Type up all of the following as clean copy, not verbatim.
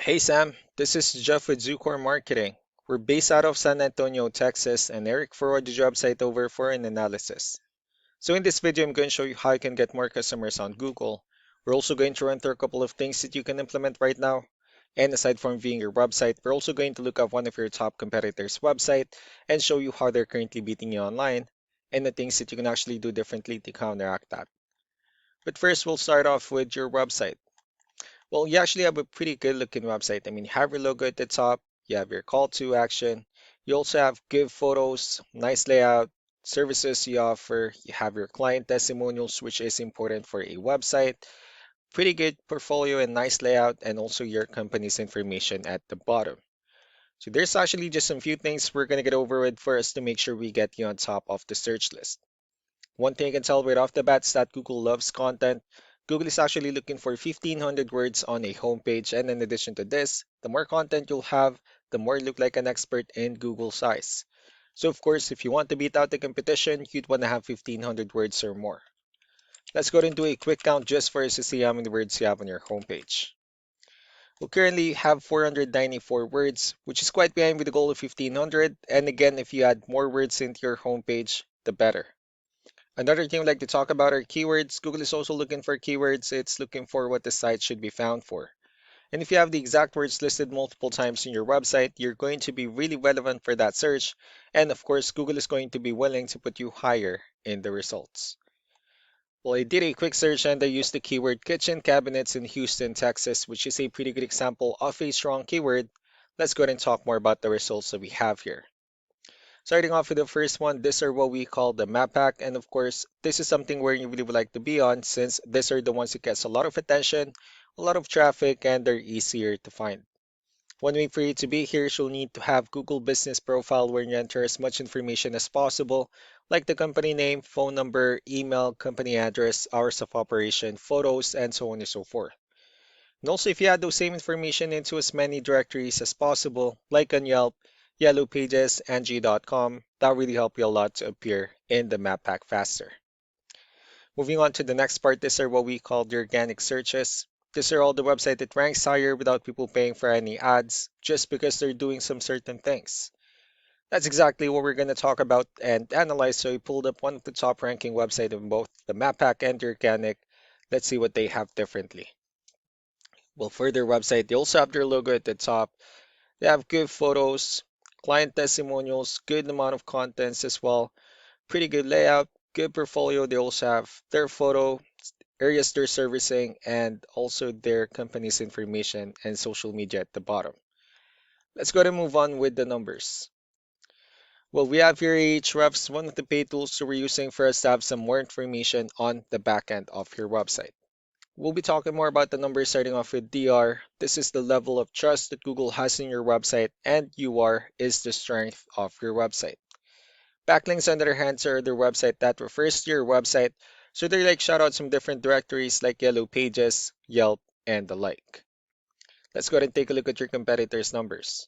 Hey Sam, this is Jeff with Zucor Marketing. We're based out of San Antonio, Texas, and Eric forwarded the job site over for an analysis. So in this video, I'm going to show you how you can get more customers on Google. We're also going to run through a couple of things that you can implement right now. And aside from viewing your website, we're also going to look at one of your top competitors' website and show you how they're currently beating you online and the things that you can actually do differently to counteract that. But first, we'll start off with your website. Well, you actually have a pretty good looking website. I mean, you have your logo at the top, you have your call to action, you also have good photos, nice layout, services you offer, you have your client testimonials, which is important for a website, pretty good portfolio and nice layout, and also your company's information at the bottom. So there's actually just some few things we're going to get over with first to make sure we get you on top of the search list. One thing I can tell right off the bat is that Google loves content. Google is actually looking for 1,500 words on a homepage, and in addition to this, the more content you'll have, the more you look like an expert in Google's eyes. So, of course, if you want to beat out the competition, you'd want to have 1,500 words or more. Let's go into a quick count just for us to see how many words you have on your homepage. We currently have 494 words, which is quite behind with the goal of 1,500. And again, if you add more words into your homepage, the better. Another thing I'd like to talk about are keywords. Google is also looking for keywords. It's looking for what the site should be found for. And if you have the exact words listed multiple times in your website, you're going to be really relevant for that search. And of course, Google is going to be willing to put you higher in the results. Well, I did a quick search and I used the keyword kitchen cabinets in Houston, Texas, which is a pretty good example of a strong keyword. Let's go ahead and talk more about the results that we have here. Starting off with the first one, these are what we call the map pack. And of course, this is something where you really would like to be on since these are the ones that gets a lot of attention, a lot of traffic, and they're easier to find. One way for you to be here is you'll need to have Google Business Profile where you enter as much information as possible, like the company name, phone number, email, company address, hours of operation, photos, and so on and so forth. And also, if you add those same information into as many directories as possible, like on Yelp, Yellow Pages, Angie.com, that really help you a lot to appear in the map pack faster. Moving on to the next part, these are what we call the organic searches. These are all the website that ranks higher without people paying for any ads, just because they're doing some certain things. That's exactly what we're going to talk about and analyze. So we pulled up one of the top ranking websites in both the map pack and the organic. Let's see what they have differently. Well, for their website, they also have their logo at the top. They have good photos, client testimonials, good amount of contents as well, pretty good layout, good portfolio. They also have their photo, areas they're servicing, and also their company's information and social media at the bottom. Let's go to move on with the numbers. Well, we have here Ahrefs, one of the paid tools that we're using for us to have some more information on the back end of your website. We'll be talking more about the numbers starting off with DR. This is the level of trust that Google has in your website, and UR is the strength of your website. Backlinks, on the other hand, are their website that refers to your website, so they're like shoutouts from different directories like Yellow Pages, Yelp, and the like. Let's go ahead and take a look at your competitors' numbers.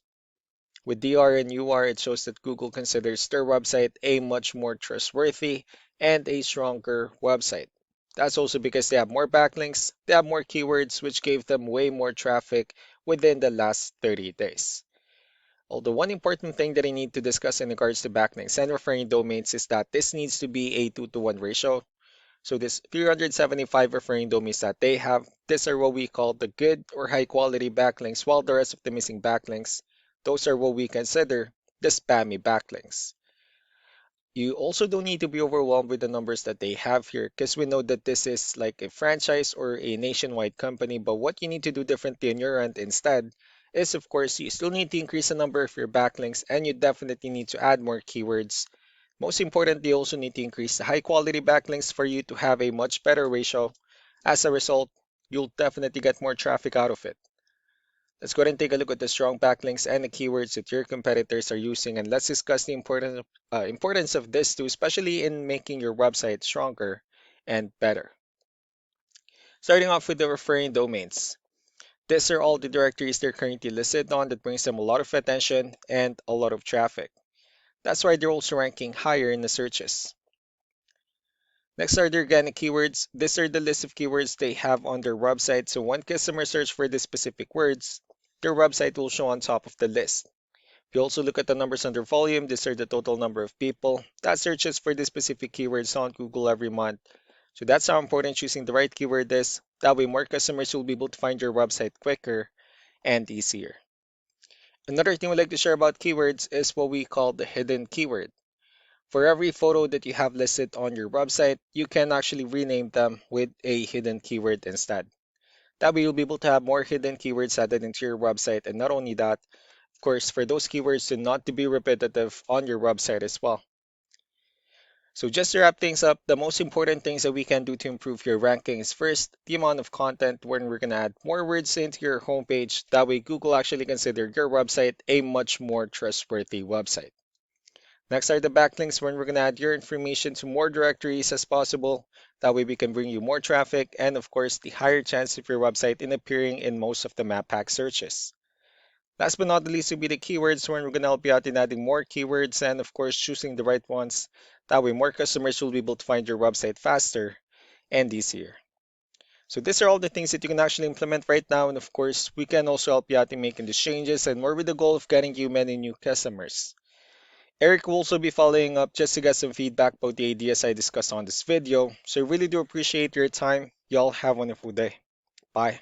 With DR and UR, it shows that Google considers their website a much more trustworthy and a stronger website. That's also because they have more backlinks, they have more keywords, which gave them way more traffic within the last 30 days. Although one important thing that I need to discuss in regards to backlinks and referring domains is that this needs to be a 2-to-1 ratio. So this 375 referring domains that they have, these are what we call the good or high quality backlinks, while the rest of the missing backlinks, those are what we consider the spammy backlinks. You also don't need to be overwhelmed with the numbers that they have here because we know that this is like a franchise or a nationwide company. But what you need to do differently on your end instead is, of course, you still need to increase the number of your backlinks and you definitely need to add more keywords. Most importantly, you also need to increase the high quality backlinks for you to have a much better ratio. As a result, you'll definitely get more traffic out of it. Let's go ahead and take a look at the strong backlinks and the keywords that your competitors are using, and let's discuss the importance of this too, especially in making your website stronger and better. Starting off with the referring domains. These are all the directories they're currently listed on that brings them a lot of attention and a lot of traffic. That's why they're also ranking higher in the searches. Next are the organic keywords. These are the list of keywords they have on their website. So when customers search for the specific words, your website will show on top of the list. If you also look at the numbers under volume, these are the total number of people that searches for the specific keywords on Google every month. So that's how important choosing the right keyword is. That way more customers will be able to find your website quicker and easier. Another thing we like to share about keywords is what we call the hidden keyword. For every photo that you have listed on your website, you can actually rename them with a hidden keyword instead. That way you'll be able to have more hidden keywords added into your website, and not only that, of course, for those keywords to not to be repetitive on your website as well. So just to wrap things up, the most important things that we can do to improve your ranking is first, the amount of content when we're going to add more words into your homepage. That way Google actually consider your website a much more trustworthy website. Next are the backlinks when we're going to add your information to more directories as possible. That way we can bring you more traffic and of course the higher chance of your website in appearing in most of the map pack searches. Last but not the least will be the keywords when we're going to help you out in adding more keywords and of course choosing the right ones. That way more customers will be able to find your website faster and easier. So these are all the things that you can actually implement right now, and of course we can also help you out in making these changes and more with the goal of getting you many new customers. Eric will also be following up just to get some feedback about the ideas I discussed on this video. So I really do appreciate your time. Y'all have a wonderful day. Bye.